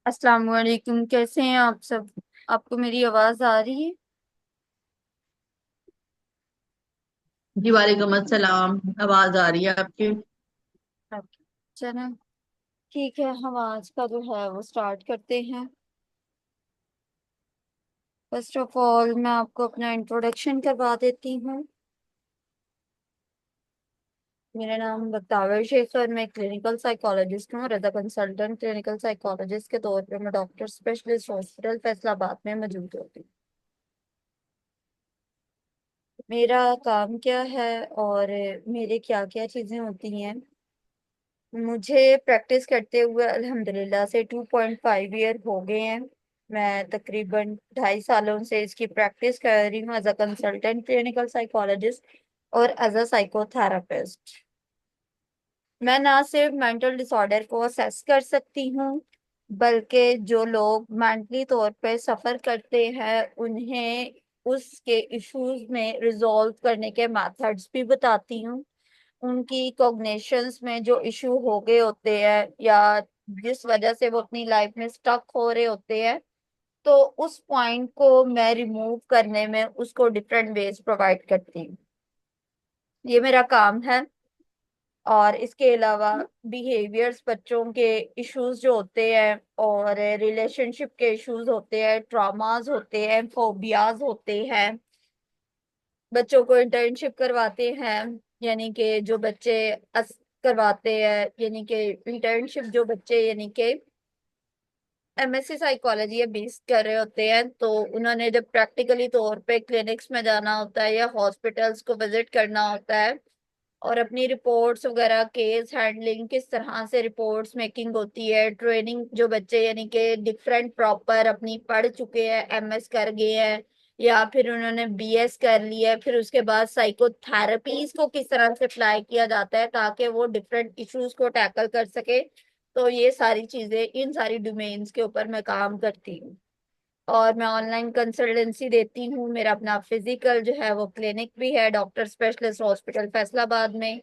अस्सलाम वालेकुम, कैसे हैं आप सब? आपको मेरी आवाज आ रही है? जी वालेकुम अस्सलाम। आवाज आ रही है आपकी। Okay. चलें, ठीक है, हम आज का जो है वो स्टार्ट करते हैं। फर्स्ट ऑफ ऑल मैं आपको अपना इंट्रोडक्शन करवा देती हूँ। मेरा नाम बख्तावर शेखर, मैं क्लिनिकल साइकोलॉजिस्ट हूँ। रजा कंसल्टेंट क्लिनिकल साइकोलॉजिस्ट के तौर पे मैं डॉक्टर स्पेशलिस्ट हॉस्पिटल फैसलाबाद में मौजूद होती हूँ। मेरा काम क्या है और मेरे क्या क्या चीज़ें होती हैं। मुझे प्रैक्टिस करते हुए अल्हम्दुलिल्लाह से 2.5 ईयर हो गए हैं। मैं तकरीबन 2.5 सालों से इसकी प्रैक्टिस कर रही हूँ as a consultant clinical psychologist और एज अ साइकोथेरापिस्ट। मैं ना सिर्फ मेंटल डिसऑर्डर को असेस कर सकती हूँ, बल्कि जो लोग मेंटली तौर पे सफर करते हैं उन्हें उसके इश्यूज में रिजॉल्व करने के मेथड्स भी बताती हूँ। उनकी कॉग्निशंस में जो इशू हो गए होते हैं या जिस वजह से वो अपनी लाइफ में स्टक हो रहे होते हैं, तो उस पॉइंट को मैं रिमूव करने में उसको डिफरेंट वेज प्रोवाइड करती हूँ। ये मेरा काम है। और इसके अलावा बिहेवियर्स, बच्चों के इश्यूज जो होते हैं और रिलेशनशिप के इश्यूज होते हैं, ट्रॉमास होते हैं, फोबियाज होते हैं, बच्चों को इंटर्नशिप करवाते हैं। यानी कि जो बच्चे करवाते हैं, यानी कि इंटर्नशिप जो बच्चे यानी कि एमएससी साइकोलॉजी या बीस कर रहे होते हैं, तो उन्होंने जब प्रैक्टिकली तौर पे क्लिनिक्स में जाना होता है या हॉस्पिटल्स को विजिट करना होता है और अपनी रिपोर्ट्स वगैरह, केस हैंडलिंग, किस तरह से रिपोर्ट्स मेकिंग होती है, ट्रेनिंग जो बच्चे यानी कि डिफरेंट प्रॉपर अपनी पढ़ चुके हैं, एमएस कर गए हैं या फिर उन्होंने बीएस कर लिया है, फिर उसके बाद साइकोथेरेपीज को किस तरह से अप्लाई किया जाता है ताकि वो डिफरेंट इश्यूज को टैकल कर सके। तो ये सारी चीजें, इन सारी डोमेन्स के ऊपर मैं काम करती हूँ। और मैं ऑनलाइन कंसल्टेंसी देती हूँ। मेरा अपना फिजिकल जो है वो क्लिनिक भी है, डॉक्टर स्पेशलिस्ट हॉस्पिटल फैसलाबाद में।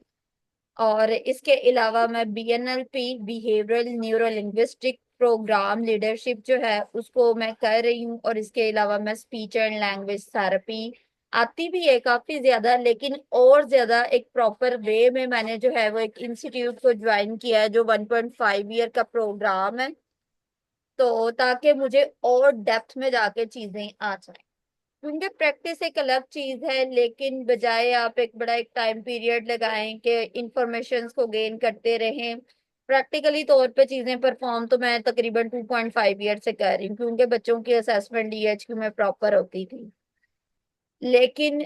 और इसके अलावा मैं BNLP, behavioural neuro linguistic programme leadership जो है उसको मैं कर रही हूँ। और इसके अलावा मैं स्पीच एंड लैंग्वेज थेरेपी आती भी है काफी ज्यादा, लेकिन और ज्यादा एक प्रॉपर वे में मैंने जो है वो एक इंस्टीट्यूट को ज्वाइन किया है जो 1.5 ईयर का प्रोग्राम है, तो ताकि मुझे और डेप्थ में जाके चीजें आ जाए। क्योंकि प्रैक्टिस एक अलग चीज है, लेकिन बजाय आप एक बड़ा एक टाइम पीरियड लगाएं कि इंफॉर्मेशन को गेन करते रहें, प्रैक्टिकली तौर पे चीजें परफॉर्म तो मैं तकरीबन 2.5 ईयर से कर रही हूँ, क्योंकि बच्चों की असेसमेंट डीएचक्यू में प्रॉपर होती थी। लेकिन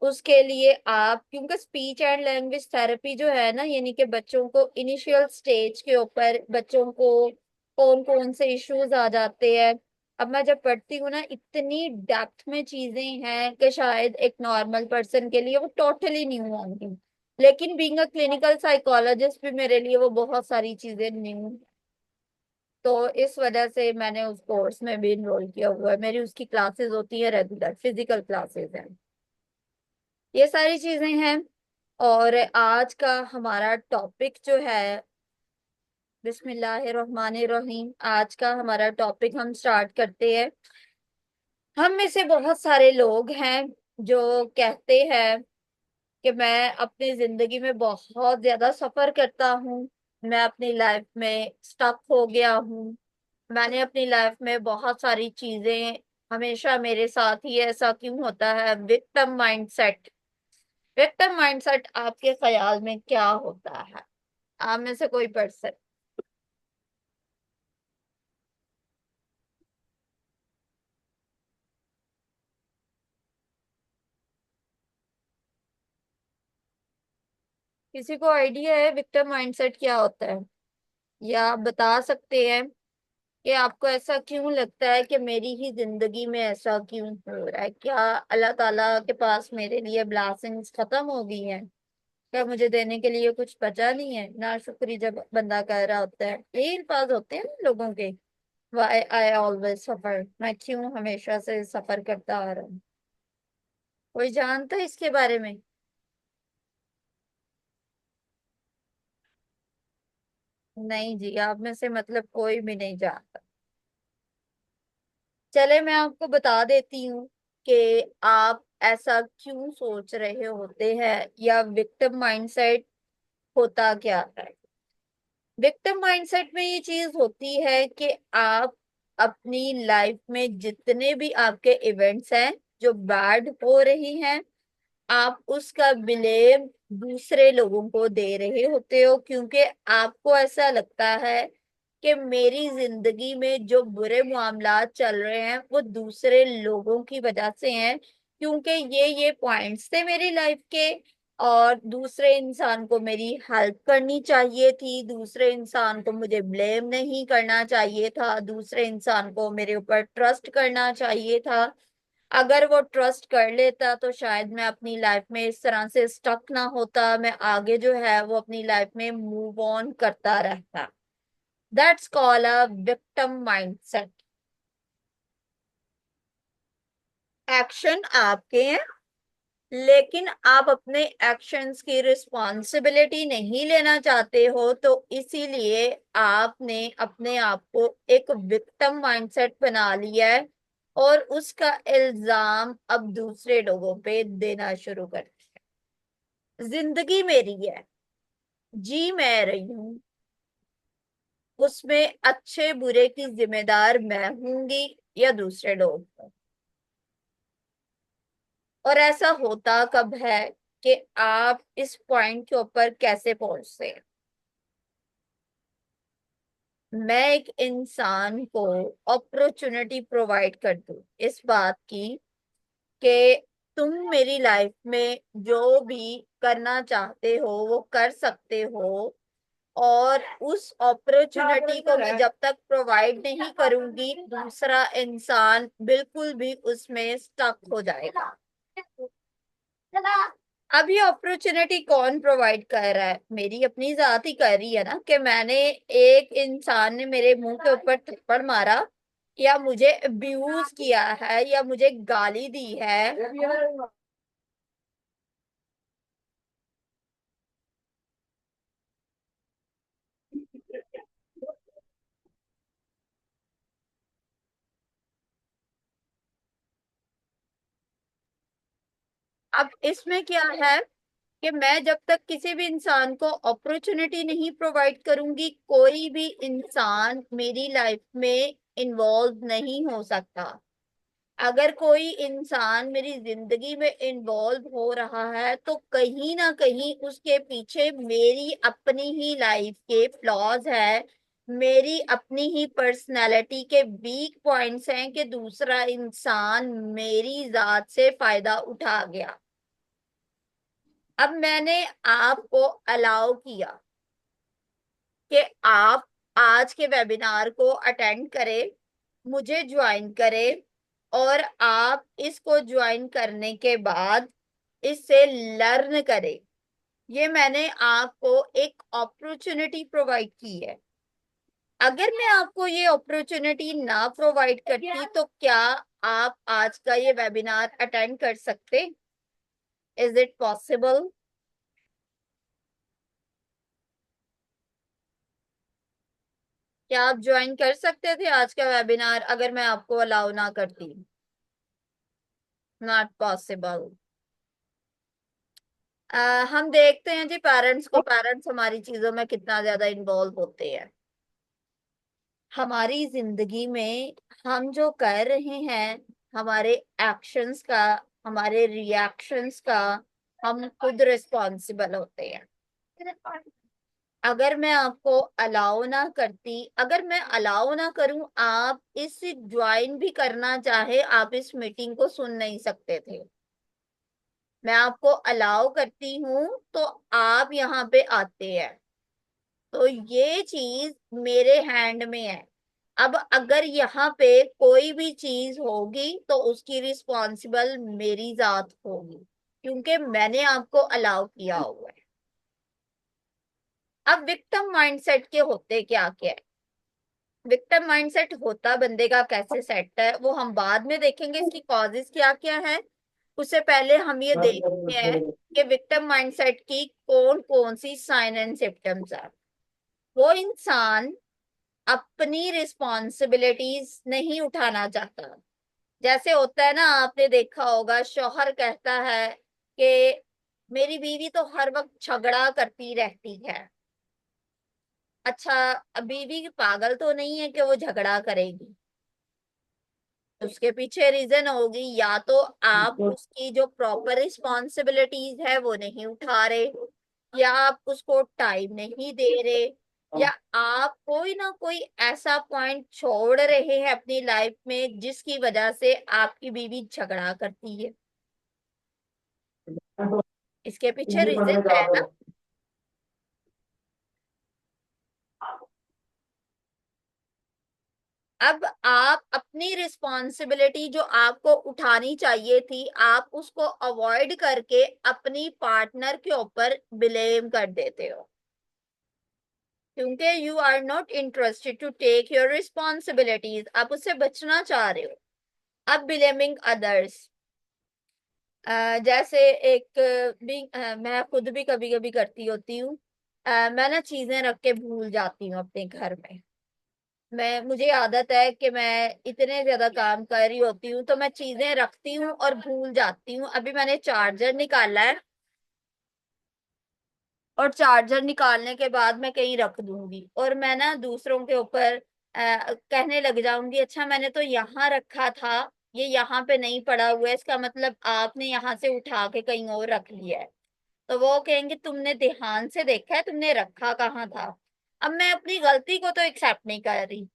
उसके लिए आप, क्योंकि स्पीच एंड लैंग्वेज थेरेपी जो है ना, यानी कि बच्चों को इनिशियल स्टेज के ऊपर बच्चों को कौन कौन से इश्यूज आ जाते हैं, अब मैं जब पढ़ती हूँ ना, इतनी डेप्थ में चीजें हैं कि शायद एक नॉर्मल पर्सन के लिए वो टोटली न्यू होंगी। लेकिन बीइंग अ क्लिनिकल साइकोलॉजिस्ट भी मेरे लिए वो बहुत सारी चीजें न्यू। तो इस वजह से मैंने उस कोर्स में भी इनरोल किया हुआ है। मेरी उसकी क्लासेस होती है, रेगुलर फिजिकल क्लासेस हैं। ये सारी चीजें हैं। और आज का हमारा टॉपिक जो है, बिस्मिल्लाहिर्रहमानिर्रहीम, आज का हमारा टॉपिक हम स्टार्ट करते हैं। हम में से बहुत सारे लोग हैं जो कहते हैं कि मैं अपनी जिंदगी में बहुत ज्यादा सफर करता हूँ, मैं अपनी लाइफ में स्टक हो गया हूँ, मैंने अपनी लाइफ में बहुत सारी चीजें हमेशा मेरे साथ ही ऐसा क्यों होता है? Victim mindset. विक्टिम माइंडसेट आपके ख्याल में क्या होता है? आप में से कोई पर्सन। किसी को आइडिया है विक्टिम माइंडसेट क्या होता है? या आप बता सकते हैं कि आपको ऐसा क्यों लगता है कि मेरी ही जिंदगी में ऐसा क्यों हो रहा है? क्या अल्लाह ताला के पास मेरे लिए ब्लेसिंग्स खत्म हो गई हैं? क्या मुझे देने के लिए कुछ बचा नहीं है? नाशुक्री जब बंदा कर रहा होता है, यही अल्फाज होते हैं ना लोगों के। वाई आई ऑलवेज सफर, मैं क्यों हमेशा से सफर करता आ रहा हूँ। कोई जानता है इसके बारे में? नहीं जी, आप में से मतलब कोई भी नहीं जानता। चले मैं आपको बता देती हूँ कि आप ऐसा क्यों सोच रहे होते हैं, या विक्टिम माइंडसेट होता क्या है। विक्टिम माइंडसेट में ये चीज होती है कि आप अपनी लाइफ में जितने भी आपके इवेंट्स हैं जो बैड हो रही हैं, आप उसका ब्लेम दूसरे लोगों को दे रहे होते हो, क्योंकि आपको ऐसा लगता है कि मेरी जिंदगी में जो बुरे मामलात चल रहे हैं वो दूसरे लोगों की वजह से हैं, क्योंकि ये पॉइंट्स थे मेरी लाइफ के, और दूसरे इंसान को मेरी हेल्प करनी चाहिए थी, दूसरे इंसान को मुझे ब्लेम नहीं करना चाहिए था, दूसरे इंसान को मेरे ऊपर ट्रस्ट करना चाहिए था। अगर वो ट्रस्ट कर लेता तो शायद मैं अपनी लाइफ में इस तरह से स्टक ना होता, मैं आगे जो है वो अपनी लाइफ में मूव ऑन करता रहता। That's called a victim mindset. Action आपके हैं, लेकिन आप अपने एक्शंस की रिस्पॉन्सिबिलिटी नहीं लेना चाहते हो, तो इसीलिए आपने अपने आप को एक विक्टिम माइंडसेट बना लिया है, और उसका इल्जाम अब दूसरे लोगों पे देना शुरू कर दिया। जिंदगी मेरी है, जी मैं रही हूँ, उसमें अच्छे बुरे की जिम्मेदार मैं हूंगी या दूसरे लोग हों। और ऐसा होता कब है कि आप इस पॉइंट के ऊपर कैसे पहुंचते हैं? मैं एक इंसान को अपॉर्चुनिटी प्रोवाइड कर दूं इस बात की कि तुम मेरी लाइफ में जो भी करना चाहते हो वो कर सकते हो, और उस अपॉर्चुनिटी को मैं जब तक प्रोवाइड नहीं करूंगी दूसरा इंसान बिल्कुल भी उसमें स्टक हो जाएगा। अब ये अपॉर्चुनिटी कौन प्रोवाइड कर रहा है? मेरी अपनी जात ही कर रही है ना, कि मैंने एक इंसान ने मेरे मुंह के ऊपर थप्पड़ मारा, या मुझे अब्यूज किया है, या मुझे गाली दी है। अब इसमें क्या है कि मैं जब तक किसी भी इंसान को अपॉर्चुनिटी नहीं प्रोवाइड करूंगी, कोई भी इंसान मेरी लाइफ में इन्वॉल्व नहीं हो सकता। अगर कोई इंसान मेरी जिंदगी में इन्वॉल्व हो रहा है तो कहीं ना कहीं उसके पीछे मेरी अपनी ही लाइफ के फ्लॉज है, मेरी अपनी ही पर्सनैलिटी के वीक पॉइंट्स हैं कि दूसरा इंसान मेरी जात से फायदा उठा गया। अब मैंने आपको अलाउ किया कि आप आज के वेबिनार को अटेंड करें, मुझे ज्वाइन करें, और आप इसको ज्वाइन करने के बाद इससे लर्न करें। ये मैंने आपको एक अपॉर्चुनिटी प्रोवाइड की है। अगर मैं आपको ये अपॉर्चुनिटी ना प्रोवाइड करती तो क्या आप आज का ये वेबिनार अटेंड कर सकते? Is it possible? क्या आप ज्वाइन कर सकते थे आज का वेबिनार अगर मैं आपको अलाउ ना करती? Not possible. हम देखते हैं जी पेरेंट्स को, पेरेंट्स हमारी चीजों में कितना ज्यादा इन्वॉल्व होते हैं। हमारी जिंदगी में हम जो कर रहे हैं हमारे एक्शंस का, हमारे रिएक्शंस का हम खुद रिस्पॉन्सिबल होते हैं। अगर मैं आपको अलाउ ना करती, अगर मैं अलाउ ना करूं, आप इस ज्वाइन भी करना चाहे आप इस मीटिंग को सुन नहीं सकते थे। मैं आपको अलाउ करती हूँ तो आप यहाँ पे आते हैं। तो ये चीज मेरे हैंड में है। अब अगर यहाँ पे कोई भी चीज होगी तो उसकी रिस्पॉन्सिबल मेरी जात होगी, क्योंकि मैंने आपको अलाउ किया हुआ है। अब विक्टिम माइंडसेट के होते क्या क्या है? विक्टिम माइंडसेट होता बंदे का कैसे सेट है वो हम बाद में देखेंगे, इसकी कॉजेस क्या क्या है। उससे पहले हम ये देखते हैं कि विक्टिम माइंडसेट की कौन कौन सी साइन एंड सिम्टम्स है। वो इंसान अपनी रिस्पॉन्सिबिलिटीज नहीं उठाना चाहता। जैसे होता है ना, आपने देखा होगा शौहर कहता है कि मेरी बीवी तो हर वक्त झगड़ा करती रहती है। अच्छा, अब बीवी पागल तो नहीं है कि वो झगड़ा करेगी? उसके पीछे रीजन होगी, या तो आप उसकी जो प्रॉपर रिस्पॉन्सिबिलिटीज है वो नहीं उठा रहे, या आप उसको टाइम नहीं दे रहे, या आप कोई ना कोई ऐसा पॉइंट छोड़ रहे हैं अपनी लाइफ में जिसकी वजह से आपकी बीवी झगड़ा करती है। इसके पीछे रीजन है ना। अब आप अपनी रिस्पॉन्सिबिलिटी जो आपको उठानी चाहिए थी, आप उसको अवॉइड करके अपनी पार्टनर के ऊपर ब्लेम कर देते हो, क्योंकि you are not interested to take your responsibilities, आप उससे बचना चाह रहे हो। अब ब्लेमिंग अदर्स, जैसे एक मैं खुद भी कभी कभी करती होती हूँ। मैं ना चीजें रख के भूल जाती हूँ अपने घर में। मुझे आदत है कि मैं इतने ज्यादा काम कर रही होती हूँ तो मैं चीजें रखती हूँ और भूल जाती हूँ। अभी मैंने चार्जर निकाला है, और चार्जर निकालने के बाद मैं कहीं रख दूंगी और मैं ना दूसरों के ऊपर कहने लग जाऊंगी, अच्छा मैंने तो यहाँ रखा था, ये यहाँ पे नहीं पड़ा हुआ है, इसका मतलब आपने यहाँ से उठा के कहीं और रख लिया है। तो वो कहेंगे तुमने ध्यान से देखा है तुमने रखा कहाँ था? अब मैं अपनी गलती को तो एक्सेप्ट नहीं कर रही।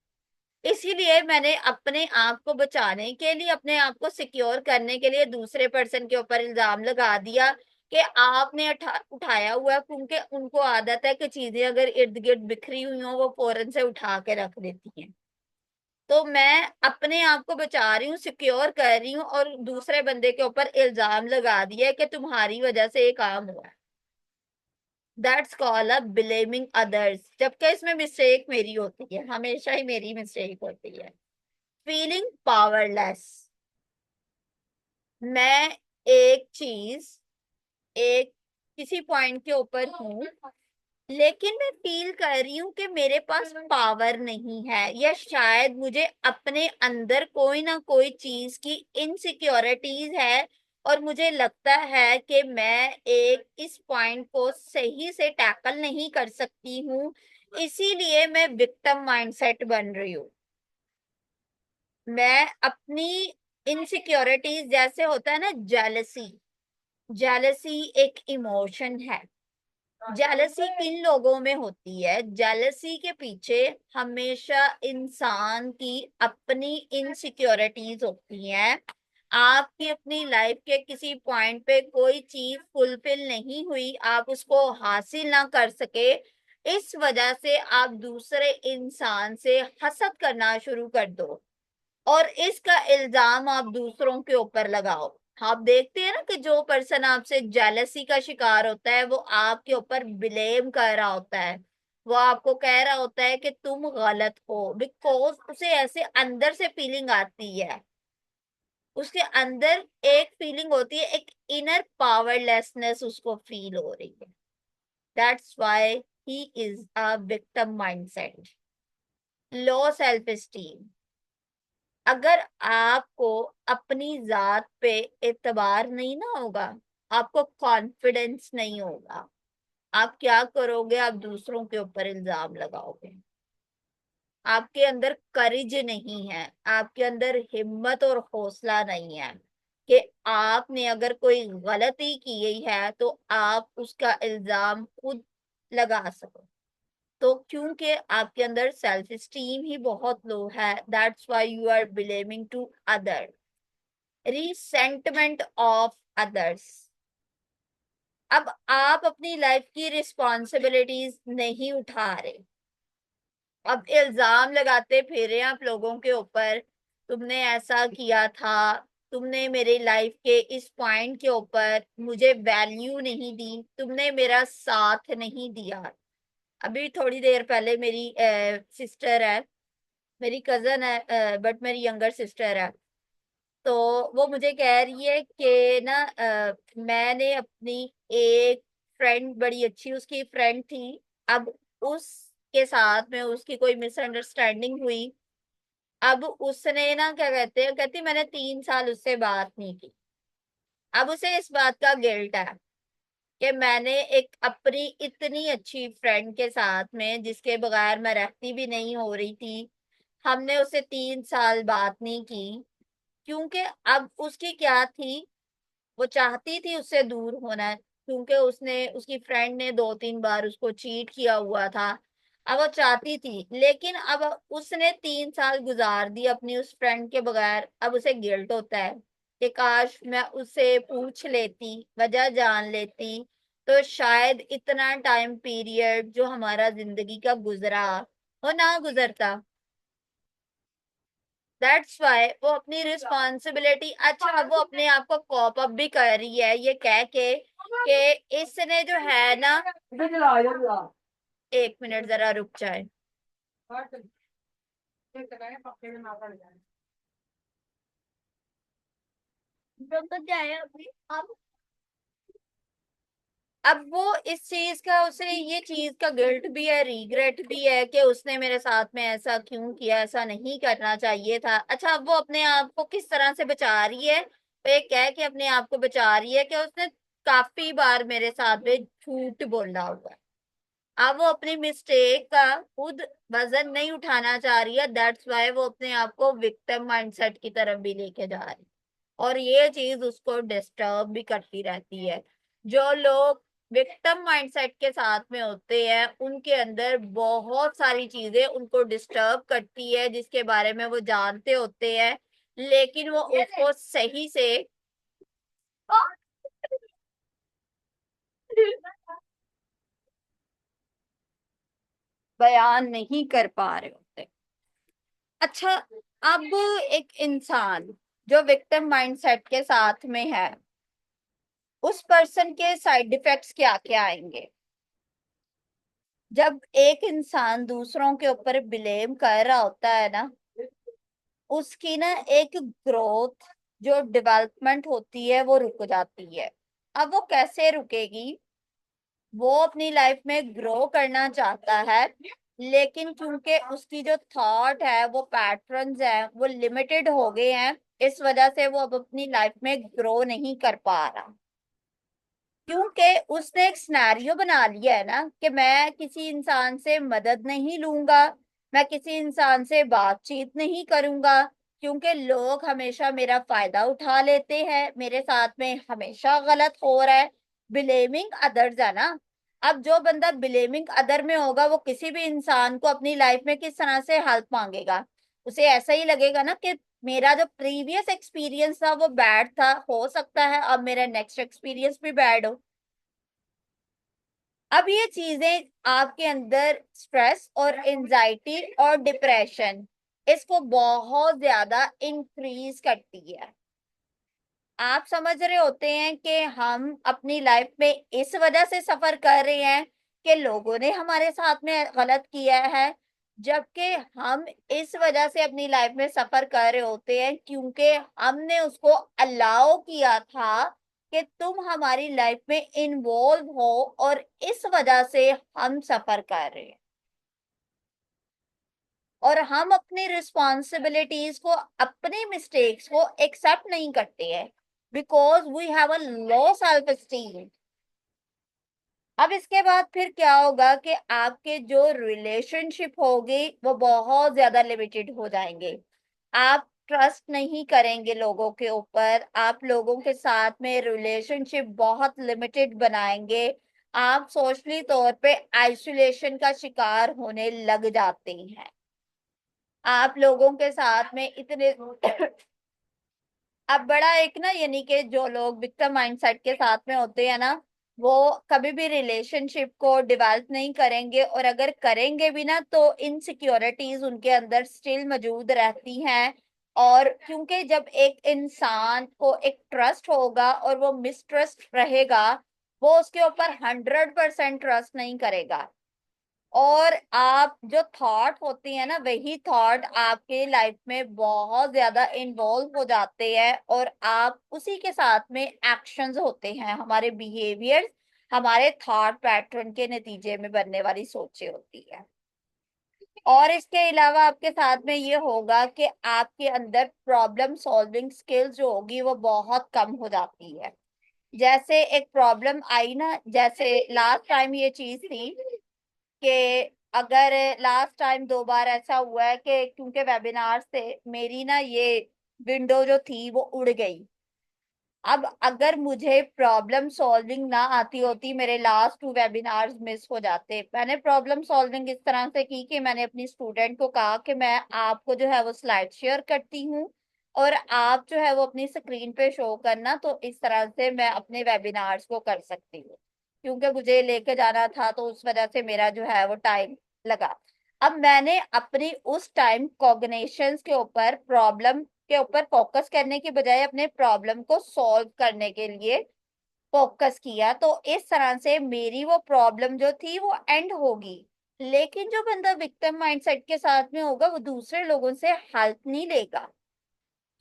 इसीलिए मैंने अपने आप को बचाने के लिए, अपने आप को सिक्योर करने के लिए दूसरे पर्सन के ऊपर इल्जाम लगा दिया कि आपने उठाया हुआ है, क्योंकि उनको आदत है कि चीजें अगर इर्द गिर्द बिखरी हुई हो वो फौरन से उठा के रख देती हैं। तो मैं अपने आप को बचा रही हूँ, सिक्योर कर रही हूँ, और दूसरे बंदे के ऊपर इल्जाम लगा दिया है कि तुम्हारी वजह से ये काम हुआ है। That's called a blaming others, जबकि इसमें मिस्टेक मेरी होती है, हमेशा ही मेरी मिस्टेक होती है। फीलिंग पावरलेस, मैं एक चीज, एक किसी पॉइंट के ऊपर हूँ, लेकिन मैं फील कर रही हूँ कि मेरे पास पावर नहीं है, या शायद मुझे अपने अंदर कोई ना कोई चीज की इनसिक्योरिटीज है, और मुझे लगता है कि मैं एक इस पॉइंट को सही से टैकल नहीं कर सकती हूँ, इसीलिए मैं विक्टिम माइंडसेट बन रही हूँ। मैं अपनी इनसिक्योरिटीज, जैसे होता है ना जेलसी, जेलसी एक इमोशन है। जेलसी किन लोगों में होती है? जेलसी के पीछे हमेशा इंसान की अपनी इनसिक्योरिटीज होती हैं। आपकी अपनी लाइफ के किसी पॉइंट पे कोई चीज फुलफिल नहीं हुई, आप उसको हासिल ना कर सके, इस वजह से आप दूसरे इंसान से हसद करना शुरू कर दो, और इसका इल्जाम आप दूसरों के ऊपर लगाओ। आप देखते हैं ना कि जो पर्सन आपसे जेलसी का शिकार होता है वो आपके ऊपर ब्लेम कर रहा होता है, वो आपको कह रहा होता है कि तुम गलत हो, बिकॉज उसे ऐसे अंदर से फीलिंग आती है, उसके अंदर एक फीलिंग होती है, एक इनर पावरलेसनेस उसको फील हो रही है। That's why he is a victim mindset. Low self esteem, अगर आपको अपनी जात पे एतबार नहीं ना होगा, आपको कॉन्फिडेंस नहीं होगा, आप क्या करोगे? आप दूसरों के ऊपर इल्जाम लगाओगे। आपके अंदर करेज नहीं है, आपके अंदर हिम्मत और हौसला नहीं है कि आपने अगर कोई गलती की है तो आप उसका इल्जाम खुद लगा सको। तो क्योंकि आपके अंदर सेल्फ स्टीम ही बहुत लो है, that's why you are blaming to other, resentment of others. अब आप अपनी लाइफ की रिस्पॉन्सिबिलिटीज नहीं उठा रहे, अब इल्जाम लगाते फिर रहे हैं आप लोगों के ऊपर, तुमने ऐसा किया था, तुमने मेरी लाइफ के इस पॉइंट के ऊपर मुझे वैल्यू नहीं दी, तुमने मेरा साथ नहीं दिया। अभी थोड़ी देर पहले मेरी सिस्टर है, मेरी कजन है, बट मेरी यंगर सिस्टर है, तो वो मुझे कह रही है कि ना मैंने अपनी एक फ्रेंड, बड़ी अच्छी उसकी फ्रेंड थी, अब उसके साथ में उसकी कोई मिसअंडरस्टैंडिंग हुई। अब उसने ना क्या कहते हैं, कहती मैंने 3 साल उससे बात नहीं की। अब उसे इस बात का गिल्ट है कि मैंने एक अपनी इतनी अच्छी फ्रेंड के साथ में, जिसके बगैर मैं रहती भी नहीं हो रही थी, हमने उसे 3 साल बात नहीं की। क्योंकि अब उसकी क्या थी, वो चाहती थी उससे दूर होना, क्योंकि उसने, उसकी फ्रेंड ने 2-3 बार उसको चीट किया हुआ था। अब वो चाहती थी, लेकिन अब उसने 3 साल गुजार दिए अपनी उस फ्रेंड के बगैर। अब उसे गिल्ट होता है कि काश मैं उससे पूछ लेती, वजह जान लेती, तो शायद इतना टाइम पीरियड जो हमारा जिंदगी का गुजरा वो ना गुजरता। दैट्स वाई वो अपनी रिस्पॉन्सिबिलिटी, अच्छा वो अपने आप को कॉप अप भी कर रही है ये कह के कि इसने जो है ना, 1 मिनट जरा रुक जाए। रुक जाए अभी। अब वो इस चीज का, उसे ये चीज का गिल्ट भी है, रिग्रेट भी है कि उसने मेरे साथ में ऐसा क्यों किया, ऐसा नहीं करना चाहिए था। अच्छा अब वो अपने आप को किस तरह से बचा रही है, वो ये कह के अपने आप को बचा रही है कि उसने काफी बार मेरे साथ में झूठ बोला हुआ है। अब वो अपनी मिस्टेक का खुद वजन नहीं उठाना चाह रही है, दैट्स वाई वो अपने आप को विक्टिम माइंडसेट की तरफ भी लेके जा रही है, और ये चीज उसको डिस्टर्ब भी करती रहती है। जो लोग विक्टिम माइंडसेट के साथ में होते हैं उनके अंदर बहुत सारी चीजें उनको डिस्टर्ब करती है, जिसके बारे में वो जानते होते हैं, लेकिन वो उसको सही से बयान नहीं कर पा रहे होते। अच्छा, अब एक इंसान जो विक्टिम माइंडसेट के साथ में है, उस पर्सन के साइड इफेक्ट्स क्या क्या आएंगे? जब एक इंसान दूसरों के ऊपर ब्लेम कर रहा होता है ना, उसकी ना एक ग्रोथ, जो डेवलपमेंट होती है वो रुक जाती है। अब वो कैसे रुकेगी, वो अपनी लाइफ में ग्रो करना चाहता है, लेकिन क्योंकि उसकी जो थॉट है, वो पैटर्न्स है, वो लिमिटेड हो गए हैं, इस वजह से वो अब अपनी लाइफ में ग्रो नहीं कर पा रहा। क्योंकि उसने एक सिनेरियो बना लिया है ना कि मैं किसी इंसान से मदद नहीं लूंगा, मैं किसी इंसान से बातचीत नहीं करूंगा, क्योंकि लोग हमेशा मेरा फायदा उठा लेते हैं, मेरे साथ में हमेशा गलत हो रहा है। ब्लेमिंग अदर्स है ना। अब जो बंदा ब्लेमिंग अदर में होगा, वो किसी भी इंसान को अपनी लाइफ में किस तरह से हेल्प मांगेगा? उसे ऐसा ही लगेगा ना कि मेरा जो प्रीवियस एक्सपीरियंस था वो बैड था, हो सकता है अब मेरा नेक्स्ट एक्सपीरियंस भी बैड हो। अब ये चीजें आपके अंदर स्ट्रेस और एंजाइटी और डिप्रेशन, इसको बहुत ज्यादा इंक्रीज करती है। आप समझ रहे होते हैं कि हम अपनी लाइफ में इस वजह से सफर कर रहे हैं कि लोगों ने हमारे साथ में गलत किया है, जबकि हम इस वजह से अपनी लाइफ में सफर कर रहे होते हैं क्योंकि हमने उसको अलाउ किया था कि तुम हमारी लाइफ में इन्वॉल्व हो, और इस वजह से हम सफर कर रहे हैं। और हम अपनी रिस्पॉन्सिबिलिटीज को, अपनी मिस्टेक्स को एक्सेप्ट नहीं करते हैं, because we have a low self esteem. अब इसके बाद फिर क्या होगा कि आपके जो रिलेशनशिप होगी वो बहुत ज्यादा लिमिटेड हो जाएंगे। आप ट्रस्ट नहीं करेंगे लोगों के ऊपर, आप लोगों के साथ में रिलेशनशिप बहुत लिमिटेड बनाएंगे। आप सोशली तौर पे आइसोलेशन का शिकार होने लग जाते हैं। आप लोगों के साथ में इतने अब बड़ा एक ना, यानी कि जो लोग विक्टिम माइंडसेट के साथ में होते हैं ना, वो कभी भी रिलेशनशिप को डेवलप नहीं करेंगे, और अगर करेंगे भी ना तो इनसिक्योरिटीज उनके अंदर स्टिल मौजूद रहती हैं। और क्योंकि जब एक इंसान को एक ट्रस्ट होगा और वो मिसट्रस्ट रहेगा, वो उसके ऊपर 100% ट्रस्ट नहीं करेगा। और आप जो थॉट होती है ना, वही थॉट आपके लाइफ में बहुत ज्यादा इन्वॉल्व हो जाते हैं, और आप उसी के साथ में एक्शंस होते हैं, हमारे बिहेवियर्स हमारे थॉट पैटर्न के नतीजे में बनने वाली सोचें होती है। और इसके अलावा आपके साथ में ये होगा कि आपके अंदर प्रॉब्लम सॉल्विंग स्किल्स जो होगी वो बहुत कम हो जाती है। जैसे एक प्रॉब्लम आई ना, जैसे लास्ट टाइम ये चीज थी कि अगर लास्ट टाइम 2 बार ऐसा हुआ है कि क्योंकि वेबिनार से मेरी ना ये विंडो जो थी वो उड़ गई। अब अगर मुझे प्रॉब्लम सॉल्विंग ना आती होती, मेरे लास्ट 2 वेबिनार्स मिस हो जाते। मैंने प्रॉब्लम सॉल्विंग इस तरह से की कि मैंने अपनी स्टूडेंट को कहा कि मैं आपको जो है वो स्लाइड शेयर करती हूँ, और आप जो है वो अपनी स्क्रीन पे शो करना, तो इस तरह से मैं अपने वेबिनार्स को कर सकती हूँ। क्योंकि मुझे लेके जाना था तो उस वजह से मेरा जो है वो टाइम लगा। अब मैंने अपनी उस टाइम कॉग्निशंस के ऊपर, प्रॉब्लम के ऊपर फोकस करने की बजाय अपने प्रॉब्लम को सॉल्व करने के लिए फोकस किया, तो इस तरह से मेरी वो प्रॉब्लम जो थी वो एंड होगी। लेकिन जो बंदा विक्टिम माइंडसेट के साथ में होगा वो दूसरे लोगों से हेल्प नहीं लेगा,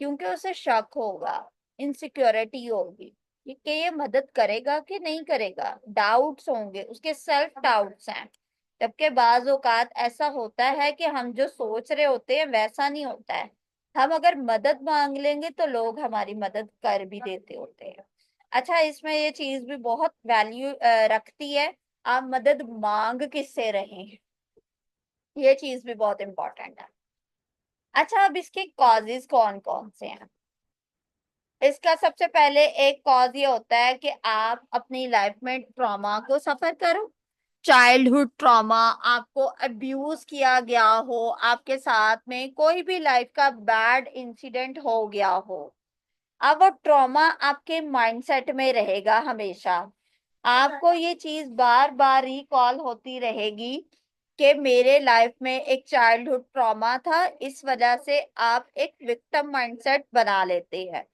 क्योंकि उसे शक होगा, इनसिक्योरिटी होगी कि ये मदद करेगा कि नहीं करेगा, डाउट्स होंगे, उसके सेल्फ डाउट्स हैं। जबकि बाज औकात ऐसा होता है कि हम जो सोच रहे होते हैं वैसा नहीं होता है। हम अगर मदद मांग लेंगे तो लोग हमारी मदद कर भी देते होते हैं। अच्छा, इसमें ये चीज भी बहुत वैल्यू रखती है, आप मदद मांग किससे रहे हैं, ये चीज भी बहुत इंपॉर्टेंट है। अच्छा, अब इसके कॉजेज कौन कौन से हैं? इसका सबसे पहले एक कॉज ये होता है कि आप अपनी लाइफ में ट्रॉमा को सफर करो। चाइल्डहुड ट्रॉमा, आपको अब्यूज किया गया हो, आपके साथ में कोई भी लाइफ का बैड इंसिडेंट हो गया हो। अब वो ट्रॉमा आपके माइंडसेट में रहेगा हमेशा। आपको ये चीज बार बार रिकॉल होती रहेगी कि मेरे लाइफ में एक चाइल्डहुड ट्रॉमा था, इस वजह से आप एक विक्टिम माइंडसेट बना लेते हैं।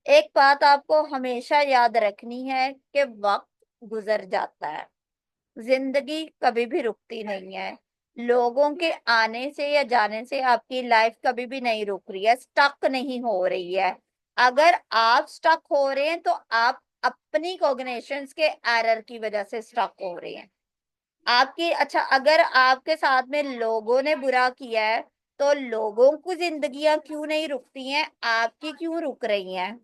एक बात आपको हमेशा याद रखनी है कि वक्त गुजर जाता है, जिंदगी कभी भी रुकती नहीं है। लोगों के आने से या जाने से आपकी लाइफ कभी भी नहीं रुक रही है, स्टक नहीं हो रही है। अगर आप स्टक हो रहे हैं तो आप अपनी कॉग्निशंस के एरर की वजह से स्टक हो रहे हैं। आपकी, अच्छा, अगर आपके साथ में लोगों ने बुरा किया है तो लोगों की जिंदगियां क्यों नहीं रुकती हैं, आपकी क्यों रुक रही हैं?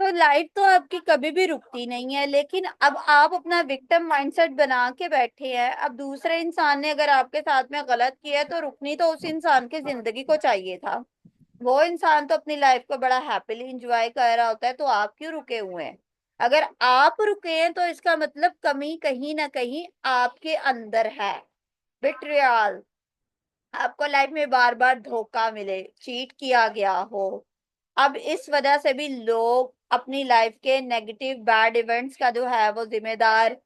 तो लाइफ तो आपकी कभी भी रुकती नहीं है, लेकिन अब आप अपना विक्टिम माइंडसेट बना के बैठे हैं। अब दूसरे इंसान ने अगर आपके साथ में गलत किया है तो रुकनी तो उस इंसान की जिंदगी को चाहिए था। वो इंसान तो अपनी लाइफ को बड़ा हैप्पीली एंजॉय कर रहा होता है, तो आप क्यों रुके हुए हैं? अगर आप रुके हैं तो इसका मतलब कमी कहीं ना कहीं आपके अंदर है। बिट्रियल, आपको लाइफ में बार बार धोखा मिले, चीट किया गया हो। अब इस वजह से भी लोग अपनी लाइफ के नेगेटिव बैड इवेंट्स का जो है वो जिम्मेदार,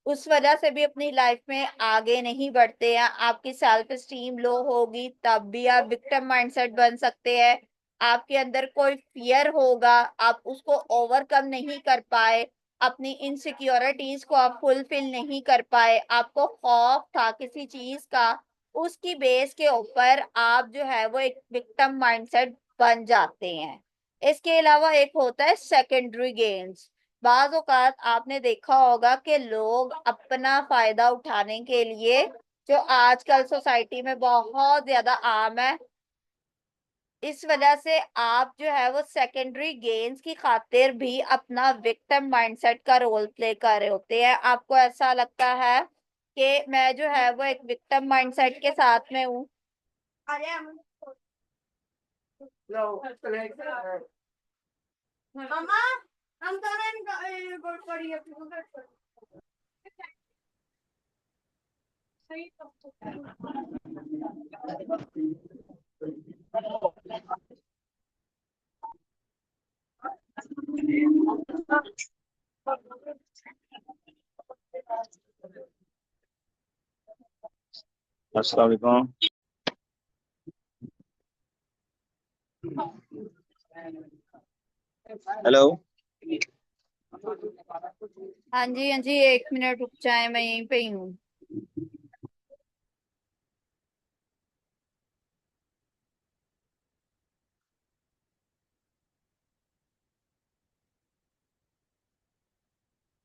उस वजह से भी अपनी लाइफ में आगे नहीं बढ़ते हैं। आपकी सेल्फ स्टीम लो होगी तब भी आप विक्टिम माइंडसेट बन सकते हैं। आपके अंदर कोई फियर होगा, आप उसको ओवरकम नहीं कर पाए, अपनी इनसिक्योरिटीज को आप फुलफिल नहीं कर पाए, आपको खौफ था किसी चीज का, उसकी बेस के ऊपर आप जो है वो एक विक्टिम माइंडसेट बन जाते हैं। इसके अलावा एक होता है सेकेंडरी गेन्स। बाज औकात आपने देखा होगा कि लोग अपना फायदा उठाने के लिए, जो आजकल सोसाइटी में बहुत ज्यादा आम है, इस वजह से आप जो है वो सेकेंडरी गेन्स की खातिर भी अपना विक्टिम माइंडसेट का रोल प्ले कर रहे होते हैं। आपको ऐसा लगता है कि मैं जो है वो एक विक्टिम माइंडसेट के साथ में हूँ। मम्मा, हम करें पड़ी है। अस्सलाम वालेकुम। हेलो। हाँ जी, हाँ जी, 1 मिनट रुक जाए, मैं यहीं पे ही हूँ।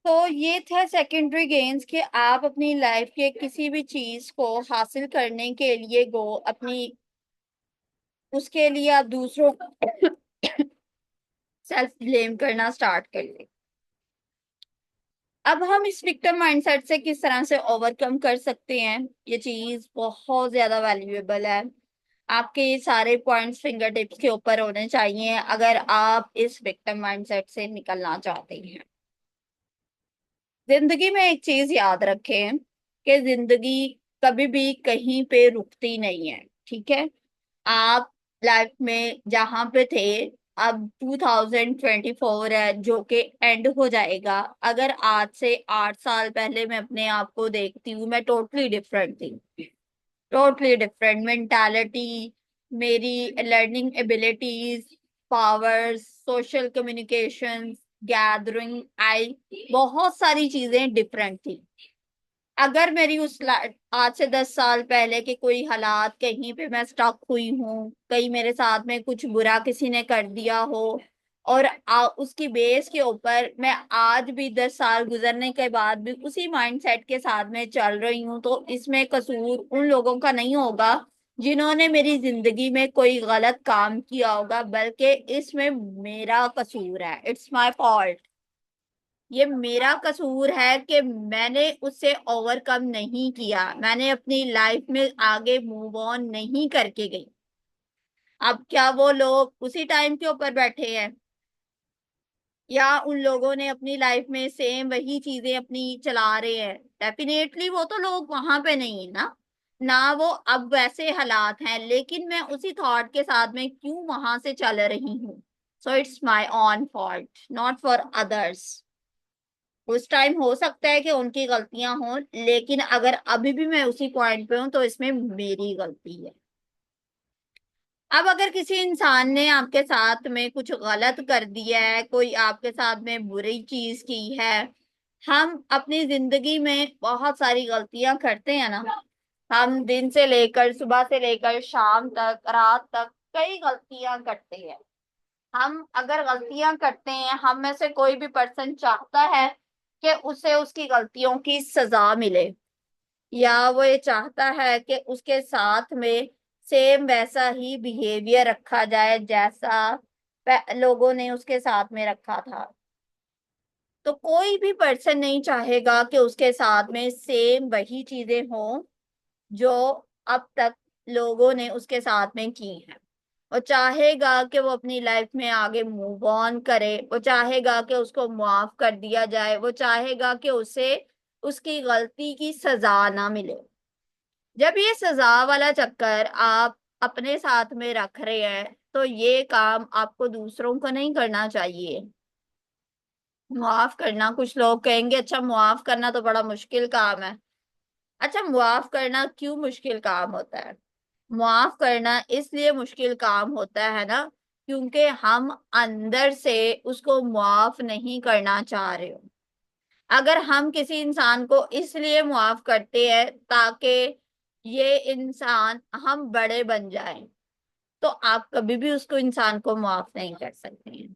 तो ये थे सेकेंडरी गेन्स कि आप अपनी लाइफ के किसी भी चीज को हासिल करने के लिए गो अपनी, उसके लिए आप दूसरों सेल्फ ब्लेम करना स्टार्ट कर ले। अब हम इस विक्टिम माइंडसेट से किस तरह से ओवरकम कर सकते हैं, ये चीज बहुत ज्यादा वैल्यूएबल है। आपके ये सारे पॉइंट्स फिंगर टिप्स के ऊपर होने चाहिए अगर आप इस विक्टिम माइंडसेट से निकलना चाहते हैं। जिंदगी में एक चीज याद रखें कि जिंदगी कभी भी कहीं पे रुकती नहीं है, ठीक है। आप लाइफ में जहां पे थे, अब 2024 है जो कि एंड हो जाएगा। अगर आज से 8 साल पहले मैं अपने आप को देखती हूँ, मैं टोटली डिफरेंट थी। टोटली डिफरेंट मेंटालिटी, मेरी learning abilities, powers, social communication, gathering, I, बहुत सारी चीजें डिफरेंट थी। अगर मेरी आज से 10 साल पहले के कोई हालात, कहीं पे मैं स्टक हुई हूँ, कहीं मेरे साथ में कुछ बुरा किसी ने कर दिया हो, और उसकी बेस के ऊपर मैं आज भी 10 साल गुजरने के बाद भी उसी माइंडसेट के साथ में चल रही हूँ, तो इसमें कसूर उन लोगों का नहीं होगा जिन्होंने मेरी जिंदगी में कोई गलत काम किया होगा, बल्कि इसमें मेरा कसूर है। It's my fault. ये मेरा कसूर है कि मैंने उससे ओवरकम नहीं किया, मैंने अपनी लाइफ में आगे मूव ऑन नहीं करके गई। अब क्या वो लोग उसी टाइम के ऊपर बैठे हैं, या उन लोगों ने अपनी लाइफ में सेम वही चीजें अपनी चला रहे हैं? डेफिनेटली वो तो लोग वहां पे नहीं है ना, ना वो अब वैसे हालात हैं, लेकिन मैं उसी थॉट के साथ में क्यों वहां से चल रही हूँ। So it's my on fault, not for others. उस टाइम हो सकता है कि उनकी गलतियां हों, लेकिन अगर अभी भी मैं उसी पॉइंट पे हूं तो इसमें मेरी गलती है। अब अगर किसी इंसान ने आपके साथ में कुछ गलत कर दिया है, कोई आपके साथ में बुरी चीज की है, हम अपनी जिंदगी में बहुत सारी गलतियां करते हैं ना। हम दिन से लेकर, सुबह से लेकर शाम तक, रात तक कई गलतियां करते हैं। हम अगर गलतियां करते हैं, हम में से कोई भी पर्सन चाहता है कि उसे उसकी गलतियों की सजा मिले, या वो ये चाहता है कि उसके साथ में सेम वैसा ही बिहेवियर रखा जाए जैसा लोगों ने उसके साथ में रखा था। तो कोई भी पर्सन नहीं चाहेगा कि उसके साथ में सेम वही चीजें हों जो अब तक लोगों ने उसके साथ में की हैं। वो चाहेगा कि वो अपनी लाइफ में आगे मूव ऑन करे, वो चाहेगा कि उसको माफ कर दिया जाए, वो चाहेगा कि उसे उसकी गलती की सजा ना मिले। जब ये सजा वाला चक्कर आप अपने साथ में रख रहे हैं, तो ये काम आपको दूसरों को नहीं करना चाहिए। मुआफ करना, कुछ लोग कहेंगे अच्छा मुआफ करना तो बड़ा मुश्किल काम है। अच्छा, मुआफ करना क्यों मुश्किल काम होता है? मुआफ करना इसलिए मुश्किल काम होता है ना, क्योंकि हम अंदर से उसको मुआफ नहीं करना चाह रहे हो। अगर हम किसी इंसान को इसलिए मुआफ करते हैं ताकि ये इंसान हम बड़े बन जाएं तो आप कभी भी उसको इंसान को माफ नहीं कर सकते हैं।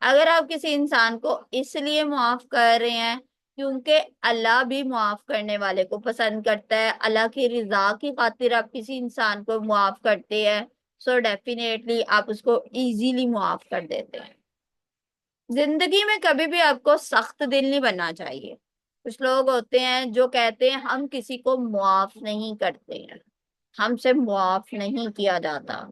अगर आप किसी इंसान को इसलिए माफ कर रहे हैं क्योंकि अल्लाह भी माफ करने वाले को पसंद करता है, अल्लाह की रिजा की खातिर आप किसी इंसान को माफ करते हैं, सो डेफिनेटली आप उसको इजीली माफ कर देते हैं। जिंदगी में कभी भी आपको सख्त दिल नहीं बनना चाहिए। कुछ लोग होते हैं जो कहते हैं हम किसी को माफ नहीं करते हैं, हमसे मुआफ नहीं किया जाता।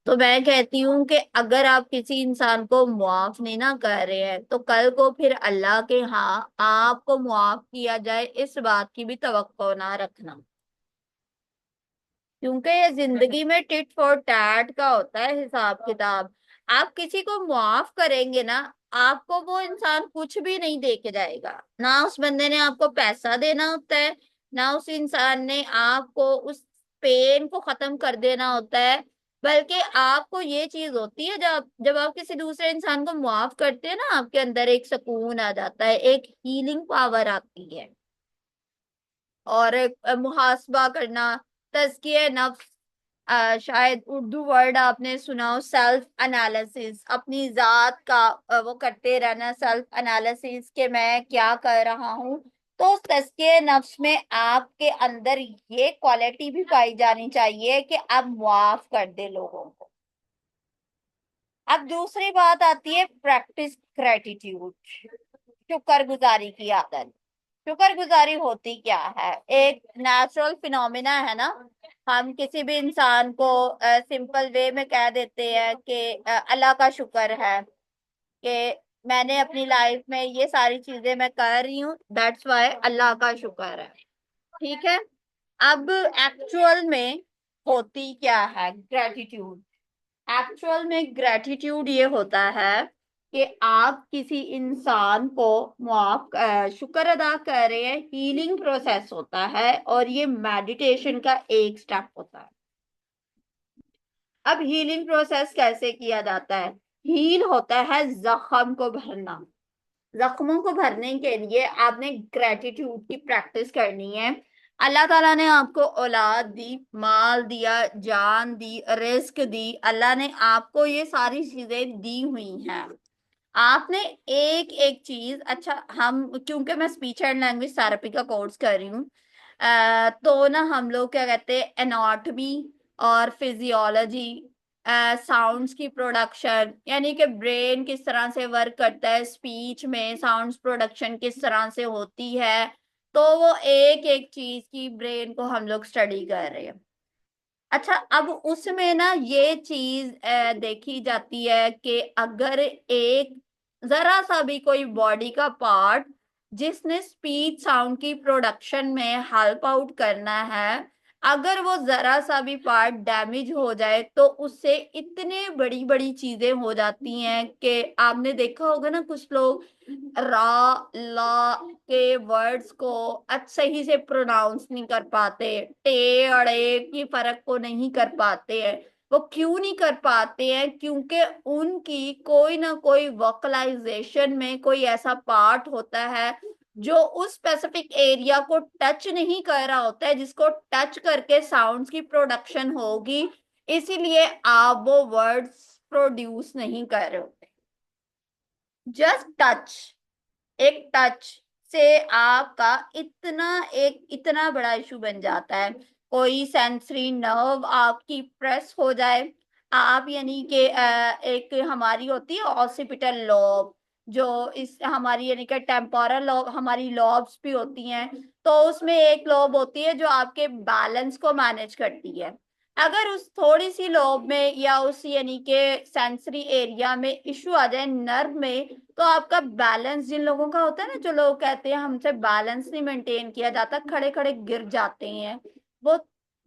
तो मैं कहती हूँ कि अगर आप किसी इंसान को मुआफ नहीं ना कर रहे हैं तो कल को फिर अल्लाह के यहाँ आपको मुआफ किया जाए इस बात की भी तवक्को ना रखना, क्योंकि ये जिंदगी में टिट फॉर टैट का होता है हिसाब किताब। आप किसी को मुआफ करेंगे ना, आपको वो इंसान कुछ भी नहीं दे के जाएगा, ना उस बंदे ने आपको पैसा देना होता है, ना उस इंसान ने आपको उस पेन को खत्म कर देना होता है। बल्कि आपको ये चीज होती है, जब जब आप किसी दूसरे इंसान को मुआफ करते हैं ना, आपके अंदर एक सुकून आ जाता है, एक हीलिंग पावर आती है। और एक मुहासबा करना, तज़किया नफ्स, शायद उर्दू वर्ड आपने सुना हो, सेल्फ एनालिसिस, अपनी जात का वो करते रहना, सेल्फ एनालिसिस के मैं क्या कर रहा हूँ। तो उस तज़किया नफ्स में आपके अंदर ये क्वालिटी भी पाई जानी चाहिए कि आप माफ कर दे लोगों को। अब दूसरी बात आती है प्रैक्टिस ग्रेटिट्यूड, शुक्रगुजारी की आदत। शुक्रगुजारी होती क्या है? एक नेचुरल फिनोमिना है ना। हम किसी भी इंसान को सिंपल वे में कह देते हैं कि अल्लाह का शुक्र है कि मैंने अपनी लाइफ में ये सारी चीजें मैं कर रही हूँ, दैट्स वाई अल्लाह का शुक्र है। ठीक है। अब एक्चुअल में होती क्या है ग्रेटिट्यूड? एक्चुअल में ग्रेटिट्यूड ये होता है कि आप किसी इंसान को शुक्र अदा कर रहे हैं, हीलिंग प्रोसेस होता है और ये मेडिटेशन का एक स्टेप होता है। अब हीलिंग प्रोसेस कैसे किया जाता है? हील होता है जख्म को भरना। जख्मों को भरने के लिए आपने ग्रेटिट्यूड की प्रैक्टिस करनी है। अल्लाह ताला ने आपको औलाद दी, माल दिया, जान दी, रिस्क दी, अल्लाह ने आपको ये सारी चीजें दी हुई हैं। आपने एक एक चीज, अच्छा हम क्योंकि मैं स्पीच एंड लैंग्वेज थेरेपी का कोर्स कर रही हूँ, तो ना हम लोग क्या कहते हैं, एनाटॉमी और फिजियोलॉजी, साउंड्स की प्रोडक्शन, यानी कि ब्रेन किस तरह से वर्क करता है, स्पीच में साउंड्स प्रोडक्शन किस तरह से होती है, तो वो एक एक चीज की ब्रेन को हम लोग स्टडी कर रहे हैं। अच्छा, अब उसमें ना ये चीज देखी जाती है कि अगर एक जरा सा भी कोई बॉडी का पार्ट जिसने स्पीच साउंड की प्रोडक्शन में हेल्प आउट करना है, अगर वो जरा सा भी पार्ट डैमेज हो जाए तो उससे इतने बड़ी बड़ी चीजें हो जाती हैं कि आपने देखा होगा ना, कुछ लोग रा ला के वर्ड्स को सही से प्रोनाउंस नहीं कर पाते, टे अड़े की फर्क को नहीं कर पाते हैं। वो क्यों नहीं कर पाते हैं? क्योंकि उनकी कोई ना कोई वोकलाइजेशन में कोई ऐसा पार्ट होता है जो उस स्पेसिफिक एरिया को टच नहीं कर रहा होता है, जिसको टच करके साउंड्स की प्रोडक्शन होगी। इसीलिए आप वो वर्ड्स प्रोड्यूस नहीं कर रहे होते। जस्ट टच, एक टच से आपका इतना बड़ा इशू बन जाता है। कोई सेंसरी नर्व आपकी प्रेस हो जाए, आप यानी कि एक हमारी होती है ऑसिपिटल लॉब, जो इस हमारी यानी कि टेम्पोरल लॉब, हमारी लॉब्स भी होती हैं, तो उसमें एक लॉब होती है जो आपके बैलेंस को मैनेज करती है। अगर उस थोड़ी सी लोब में या उस यानी के सेंसरी एरिया में इशू आ जाए, नर्व में, तो आपका बैलेंस, जिन लोगों का होता है ना, जो लोग कहते हैं हमसे बैलेंस नहीं मेंटेन किया जाता, खड़े खड़े गिर जाते हैं, वो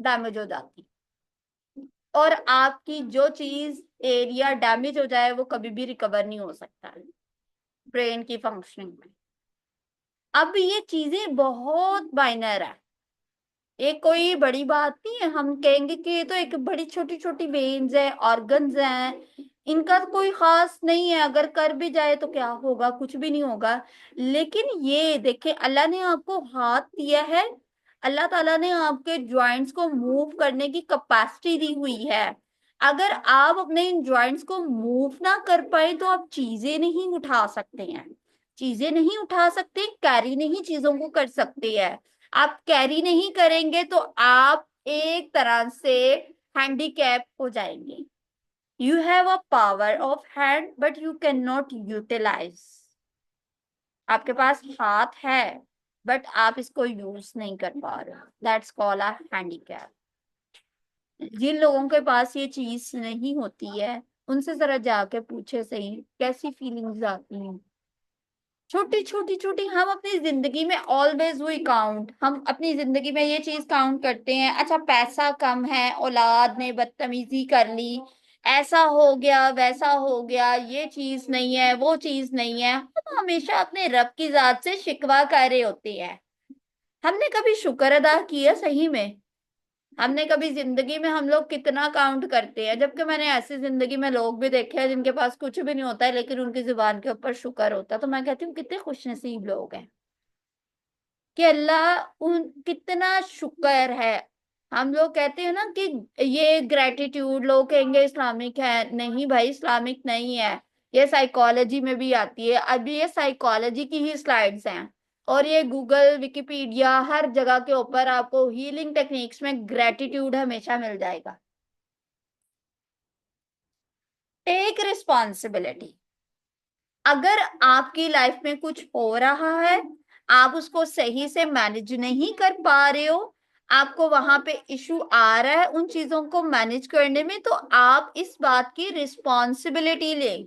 डैमेज हो जाती है। और आपकी जो चीज एरिया डैमेज हो जाए वो कभी भी रिकवर नहीं हो सकता है ब्रेन की फंक्शनिंग में। अब ये चीजें बहुत माइनर है, ये कोई बड़ी बात नहीं है। हम कहेंगे कि ये तो एक बड़ी छोटी छोटी वेन्स है, ऑर्गन्स हैं, इनका तो कोई खास नहीं है, अगर कर भी जाए तो क्या होगा, कुछ भी नहीं होगा। लेकिन ये देखे, अल्लाह ने आपको हाथ दिया है, अल्लाह ताला ने आपके जॉइंट्स को मूव करने की कैपेसिटी दी हुई है। अगर आप अपने इन जॉइंट्स को मूव ना कर पाए तो आप चीजें नहीं उठा सकते हैं। चीजें नहीं उठा सकते, कैरी नहीं चीजों को कर सकते हैं। आप कैरी नहीं करेंगे तो आप एक तरह से हैंडीकैप हो जाएंगे। You have a power of hand but you can not utilize. आपके पास हाथ है बट आप इसको यूज नहीं कर पा रहे हो, दैट्स कॉल्ड अ हैंडीकैप। जिन लोगों के पास ये चीज नहीं होती है उनसे जरा जाके पूछे सही कैसी फीलिंग्स आती हैं। छोटी छोटी छोटी, हम अपनी जिंदगी में ऑलवेज वी काउंट, हम अपनी जिंदगी में ये चीज काउंट करते हैं, अच्छा पैसा कम है, औलाद ने बदतमीजी कर ली, ऐसा हो गया वैसा हो गया, ये चीज नहीं है वो चीज नहीं है, हम हमेशा अपने रब की जात से शिकवा कर रहे होते हैं। हमने कभी शुक्र अदा किया सही में? हमने कभी जिंदगी में, हम लोग कितना काउंट करते हैं, जबकि मैंने ऐसी जिंदगी में लोग भी देखे हैं जिनके पास कुछ भी नहीं होता है लेकिन उनकी जुबान के ऊपर शुक्र होता है। तो मैं कहती हूँ कितने खुशनसीब लोग हैं कि अल्लाह उन कितना शुक्र है। हम लोग कहते हैं ना कि ये ग्रेटिट्यूड, लोग कहेंगे इस्लामिक है, नहीं भाई इस्लामिक नहीं है, ये साइकोलॉजी में भी आती है। अभी ये साइकोलॉजी की ही स्लाइड्स हैं और ये गूगल विकिपीडिया हर जगह के ऊपर आपको हीलिंग टेक्निक्स में ग्रेटिट्यूड हमेशा मिल जाएगा। Take responsibility. अगर आपकी लाइफ में कुछ हो रहा है, आप उसको सही से मैनेज नहीं कर पा रहे हो, आपको वहां पे इशू आ रहा है उन चीजों को मैनेज करने में, तो आप इस बात की रिस्पॉन्सिबिलिटी लें,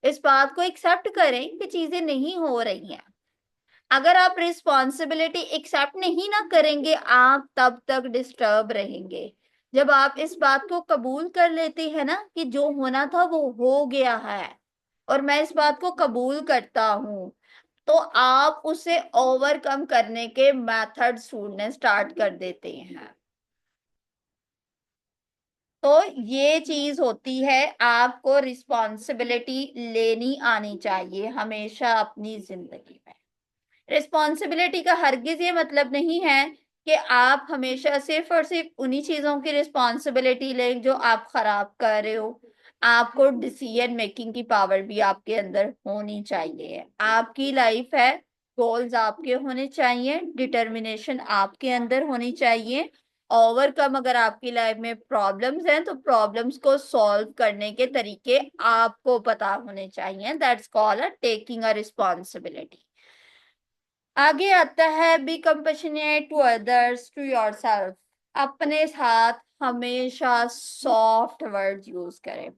इस बात को एक्सेप्ट करें कि चीजें नहीं हो रही हैं। अगर आप रिस्पॉन्सिबिलिटी एक्सेप्ट नहीं ना करेंगे आप तब तक डिस्टर्ब रहेंगे। जब आप इस बात को कबूल कर लेते हैं ना कि जो होना था वो हो गया है और मैं इस बात को कबूल करता हूं, तो आप उसे ओवरकम करने के मेथड्स ढूंढने स्टार्ट कर देते हैं। तो ये चीज होती है, आपको रिस्पॉन्सिबिलिटी लेनी आनी चाहिए हमेशा अपनी जिंदगी में। रिस्पॉन्सिबिलिटी का हरगिज ये मतलब नहीं है कि आप हमेशा सिर्फ और सिर्फ उन्हीं चीजों की रिस्पॉन्सिबिलिटी लें जो आप खराब कर रहे हो। आपको डिसीजन मेकिंग की पावर भी आपके अंदर होनी चाहिए। आपकी लाइफ है, गोल्स आपके होने चाहिए, डिटर्मिनेशन आपके अंदर होनी चाहिए। ओवरकम, अगर आपकी लाइफ में प्रॉब्लम्स हैं तो प्रॉब्लम्स को सॉल्व करने के तरीके आपको पता होने चाहिए, that's called a taking a responsibility. आगे आता है be compassionate to others to yourself. अपने साथ हमेशा सॉफ्ट वर्ड्स यूज करें।